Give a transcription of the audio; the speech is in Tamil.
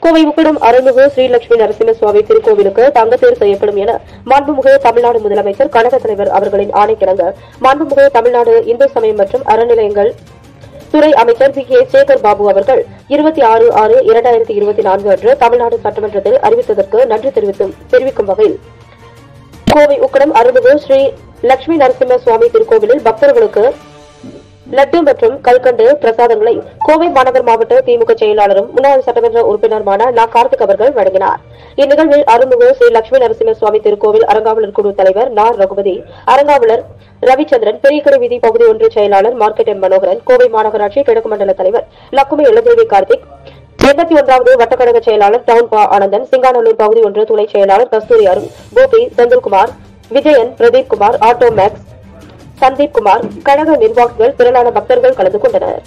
கோவை உக்கடம் அருள்மிகு ஸ்ரீ லட்சுமி நரசிம்ம சுவாமி திருக்கோவிலுக்கு தங்கத்தேர் செய்யப்படும் என மாண்புமிகு தமிழ்நாடு முதலமைச்சர் கழக தலைவர் அவர்களின் ஆணைக்கிணங்க மாண்புமிகு தமிழ்நாடு இந்து சமயம் மற்றும் அறநிலையங்கள் துறை அமைச்சர் கே சேகர் பாபு அவர்கள் 26/6/2024 அன்று தமிழ்நாடு சட்டமன்றத்தில் அறிவித்ததற்கு நன்றி தெரிவிக்கும் வகையில் கோவை உக்கடம் அருள்மிகு ஸ்ரீ லட்சுமி நரசிம்ம சுவாமி திருக்கோவிலில் பக்தர்களுக்கு லட்டு மற்றும் கல்கண்டு பிரசாதங்களை கோவை மாநகர் மாவட்ட திமுக செயலாளரும் முன்னாள் சட்டமன்ற உறுப்பினருமான நா கார்த்திக் அவர்கள் வழங்கினார். இந்நிகழ்வில் அருள்மிகு ஸ்ரீ லட்சுமி நரசிம்ம சுவாமி திருக்கோவில் அறங்காவலர் குழு தலைவர் நா ரகுபதி, அறங்காவலர் ரவிச்சந்திரன், பெரியக்கடை வீதி பகுதி ஒன்று செயலாளர் மார்க்கெட் எம் மனோகரன், கோவை மாநகராட்சி கிழக்கு மண்டல தலைவர் லக்குமி இளதேவி கார்த்திக், 81வது வட்டக்கழக செயலாளர் டவுன் ஆனந்தன், சிங்காநல்லூர் பகுதி ஒன்று துணை செயலாளர் கஸ்தூரி அருண், கோபி, செந்தில்குமார், விஜயன், பிரதீப் குமார், ஆட்டோ மேக்ஸ், சந்தீப் குமார், கழக நிர்வாகிகள், திரளான பக்தர்கள் கலந்து கொண்டனர்.